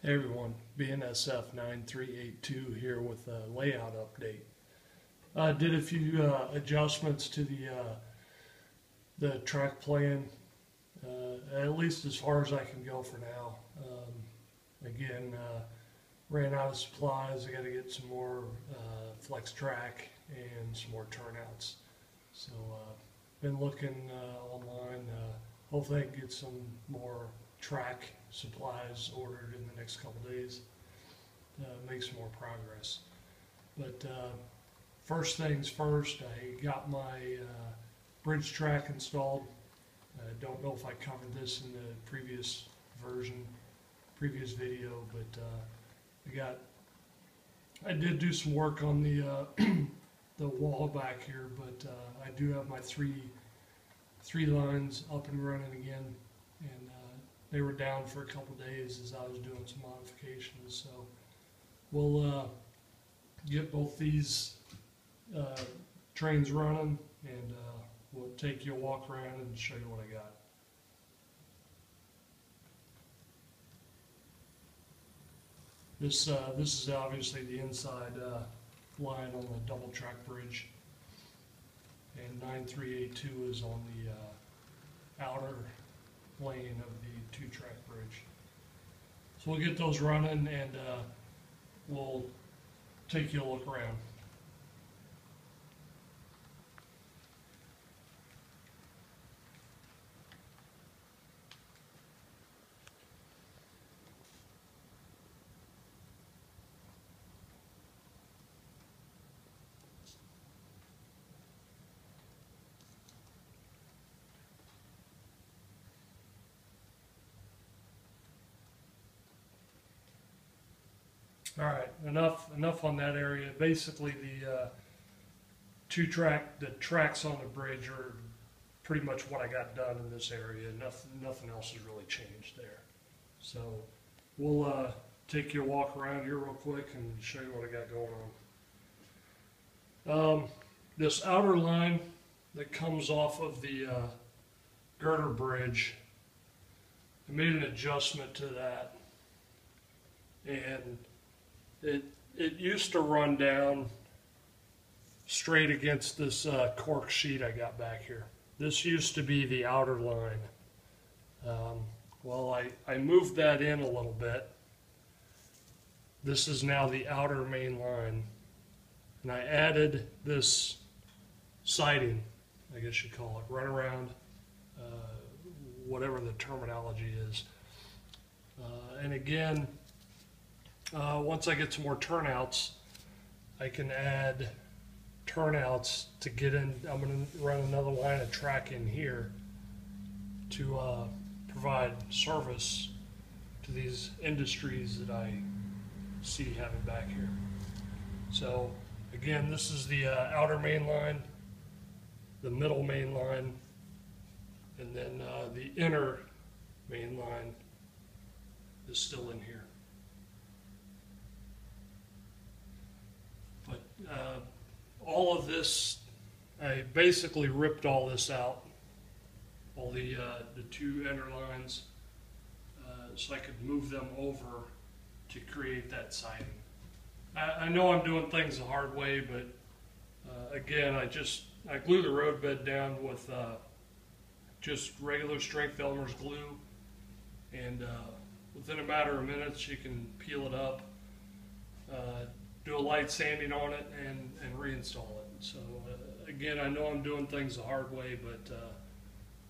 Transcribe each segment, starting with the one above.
Hey everyone, BNSF 9382 here with a layout update. I did a few adjustments to the track plan, at least as far as I can go for now. Again, ran out of supplies. I got to get some more flex track and some more turnouts. So been looking online. Hopefully I can get some more track supplies ordered in the next couple days, make some more progress. But first things first, I got my bridge track installed. I don't know if I covered this in the previous video, but I did do some work on the the wall back here, but I do have my three lines up and running again, and they were down for a couple days as I was doing some modifications. So we'll get both these trains running, and we'll take you a walk around and show you what I got. This is obviously the inside line on the double track bridge, and 9382 is on the outer lane of the two-track bridge. So we'll get those running, and we'll take you a look around. All right, enough on that area. Basically, the the tracks on the bridge are pretty much what I got done in this area. Nothing else has really changed there. So we'll take you a walk around here real quick and show you what I got going on. This outer line that comes off of the girder bridge, I made an adjustment to that, and it used to run down straight against this cork sheet I got back here. This used to be the outer line. Well, I moved that in a little bit. This is now the outer main line. And I added this siding, I guess you'd call it, runaround, whatever the terminology is. And again, once I get some more turnouts, I can add turnouts to get in. I'm going to run another line of track in here to provide service to these industries that I see having back here. So again, this is the outer main line, the middle main line, and then the inner main line is still in here. But all of this, I basically ripped all this out, all the two inner lines, so I could move them over to create that siding. I know I'm doing things the hard way, but again, I glue the road bed down with just regular strength Elmer's glue, and within a matter of minutes you can peel it up, do a light sanding on it, and reinstall it. So again, I know I'm doing things the hard way, but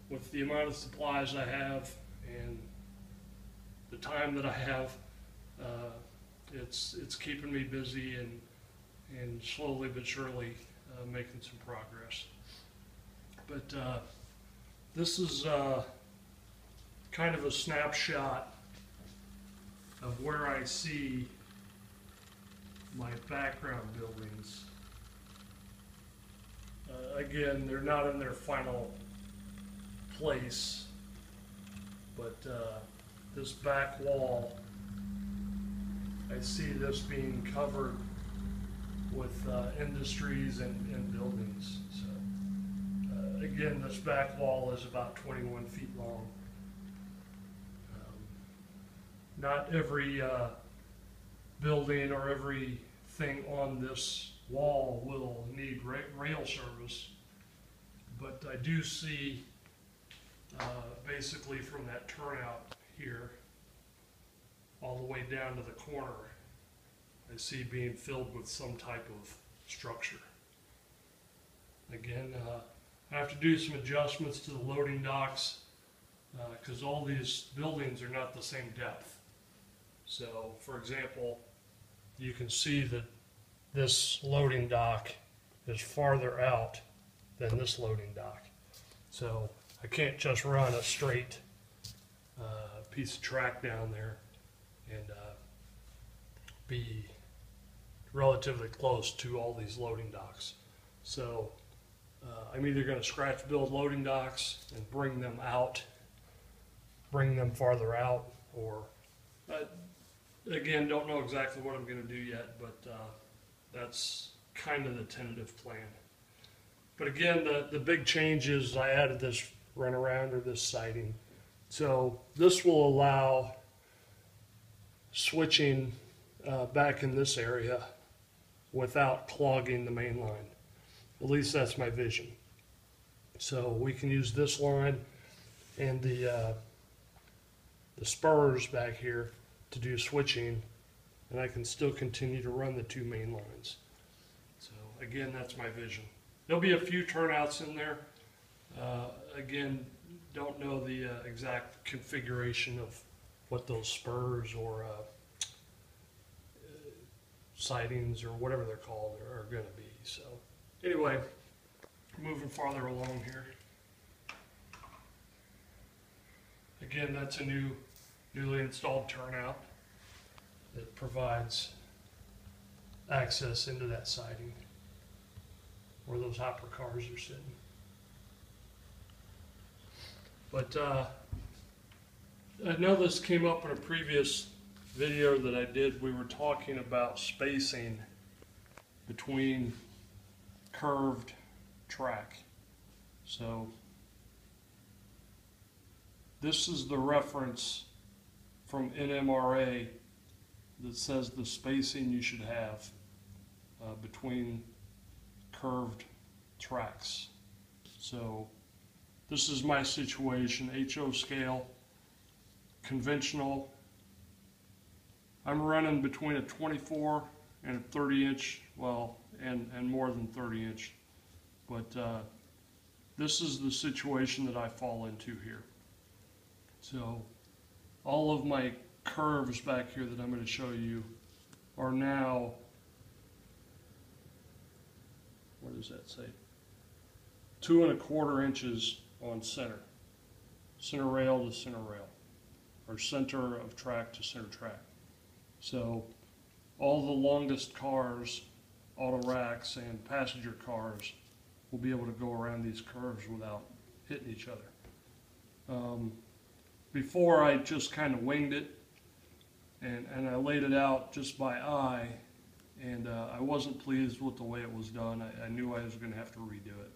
with the amount of supplies I have and the time that I have, it's keeping me busy and slowly but surely making some progress. But this is kind of a snapshot of where I see my background buildings. Again, they're not in their final place, but this back wall, I see this being covered with industries and buildings. So again, this back wall is about 21 feet long. not every building or everything on this wall will need rail service, but I do see basically from that turnout here all the way down to the corner, I see being filled with some type of structure. Again, I have to do some adjustments to the loading docks because all these buildings are not the same depth. So, for example, you can see that this loading dock is farther out than this loading dock. So I can't just run a straight piece of track down there and be relatively close to all these loading docks. So I'm either going to scratch build loading docks and bring them farther out, or again, don't know exactly what I'm going to do yet, but that's kind of the tentative plan. But again, the big change is I added this runaround, or this siding. So this will allow switching back in this area without clogging the main line. At least that's my vision. So we can use this line and the spurs back here to do switching, and I can still continue to run the two main lines. So again, that's my vision. There'll be a few turnouts in there. Again, don't know the exact configuration of what those spurs or sidings or whatever they're called are going to be. So anyway, moving farther along here. Again, that's a newly installed turnout that provides access into that siding where those hopper cars are sitting. But I know this came up in a previous video that I did. We were talking about spacing between curved track. So this is the reference from NMRA that says the spacing you should have between curved tracks. So this is my situation, HO scale, conventional. I'm running between a 24 and a 30 inch, well, and more than 30 inch. But this is the situation that I fall into here. So all of my curves back here that I'm going to show you are now, what does that say? 2 1/4 inches on center rail to center rail, or center of track to center track. So all the longest cars, auto racks and passenger cars, will be able to go around these curves without hitting each other. Before I just kind of winged it, and I laid it out just by eye, and I wasn't pleased with the way it was done. I knew I was going to have to redo it.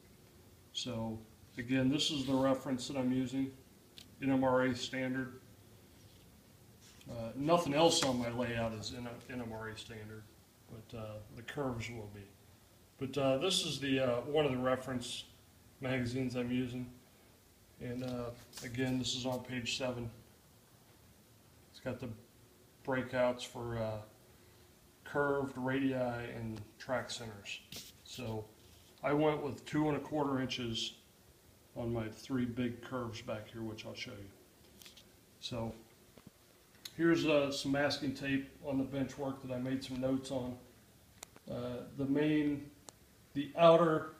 So again, this is the reference that I'm using, NMRA standard. Nothing else on my layout is NMRA standard, but the curves will be. But this is the one of the reference magazines I'm using. And again, this is on page 7. It's got the breakouts for curved radii and track centers. So I went with 2 1/4 inches on my 3 big curves back here, which I'll show you. So here's some masking tape on the bench work that I made some notes on. The outer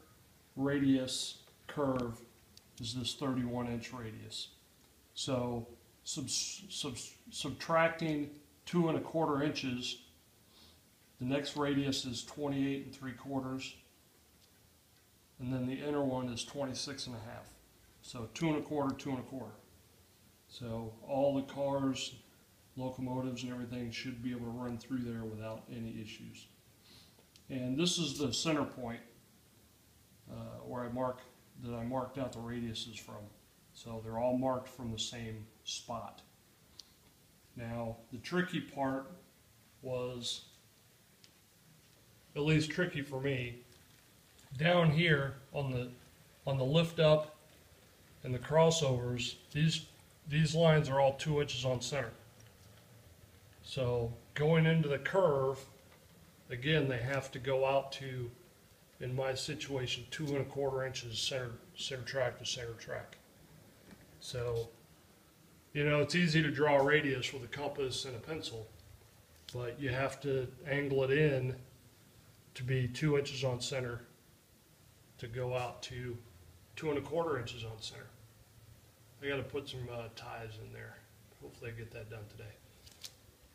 radius curve is this 31-inch radius. So subtracting 2 1/4 inches, the next radius is 28 3/4, and then the inner one is 26 1/2. So 2 1/4, 2 1/4. So all the cars, locomotives and everything should be able to run through there without any issues. And this is the center point where I marked out the radiuses from. So they're all marked from the same spot. Now, the tricky part was, at least tricky for me, down here on the lift up and the crossovers, these lines are all 2 inches on center. So going into the curve, again, they have to go out to, in my situation, 2 1/4 inches center track to center track. So, you know, it's easy to draw a radius with a compass and a pencil, but you have to angle it in to be 2 inches on center to go out to 2 1/4 inches on center. I got to put some ties in there. Hopefully I get that done today.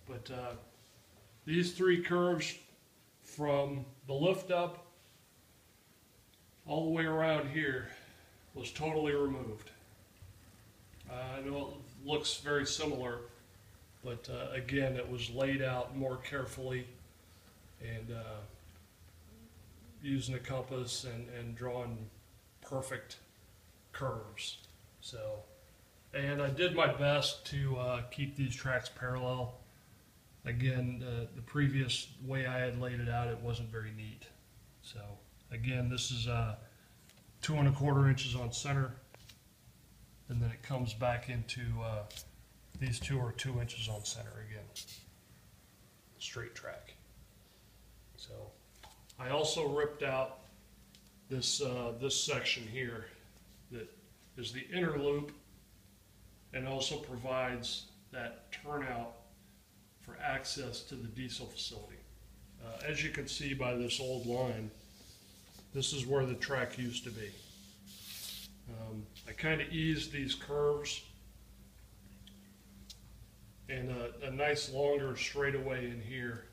But these 3 curves from the lift up all the way around here was totally removed. I know it looks very similar, but again, it was laid out more carefully and using a compass and drawing perfect curves. So, and I did my best to keep these tracks parallel. Again, the previous way I had laid it out, it wasn't very neat. So, again, this is 2 1/4 inches on center, and then it comes back into these 2 are 2 inches on center again. Straight track. So, I also ripped out this this section here that is the inner loop, and also provides that turnout for access to the diesel facility. As you can see by this old line, this is where the track used to be. I kind of eased these curves, and a nice longer straightaway in here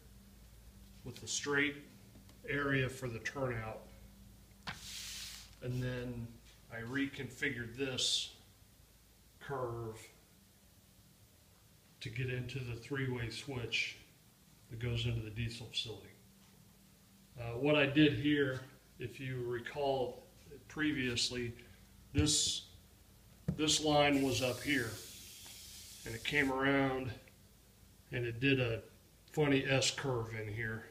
with the straight area for the turnout. And then I reconfigured this curve to get into the 3-way switch that goes into the diesel facility. What I did here, if you recall previously, this line was up here, and it came around and it did a funny S-curve in here,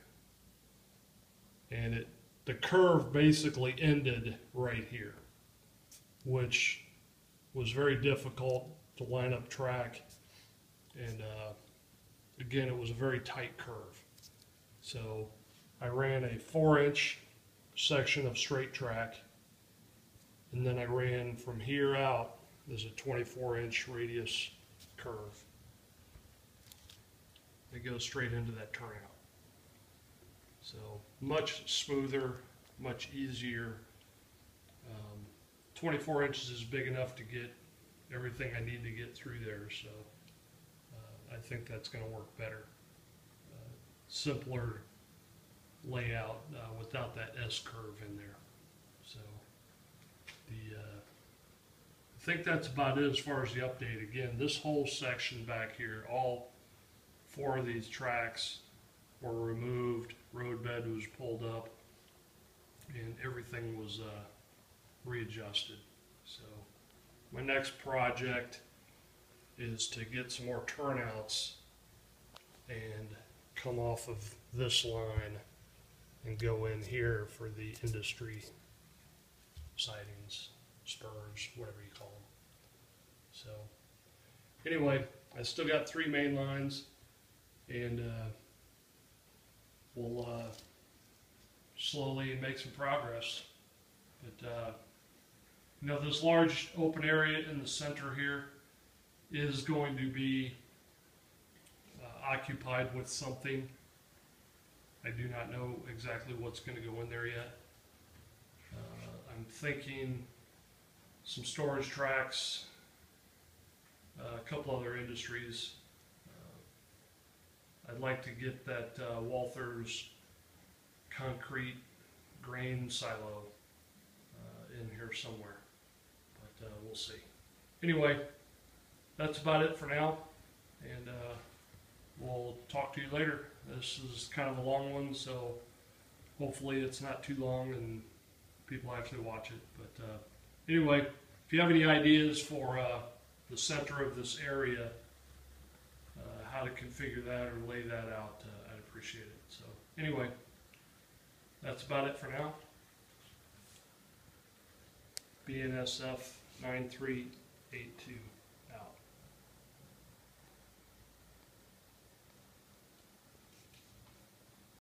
and the curve basically ended right here, which was very difficult to line up track. And again, it was a very tight curve. So I ran a 4-inch section of straight track, and then I ran from here out, there's a 24-inch radius curve. It goes straight into that turnout. So much smoother, much easier. 24 inches is big enough to get everything I need to get through there, so I think that's going to work better. Simpler layout without that S-curve in there. So I think that's about it as far as the update. Again, this whole section back here, all 4 of these tracks were removed, roadbed was pulled up, and everything was readjusted. So my next project is to get some more turnouts and come off of this line and go in here for the industry sidings, spurs, whatever you call them. So anyway, I still got 3 main lines, and we'll slowly make some progress. But you know, this large open area in the center here is going to be occupied with something. I do not know exactly what's going to go in there yet. I'm thinking some storage tracks, a couple other industries. I'd like to get that Walthers concrete grain silo in here somewhere, but we'll see. Anyway, that's about it for now, and we'll talk to you later. This is kind of a long one, so hopefully it's not too long and people actually watch it. But anyway, if you have any ideas for the center of this area, how how to configure that or lay that out, I'd appreciate it. So anyway, that's about it for now. BNSF 9382.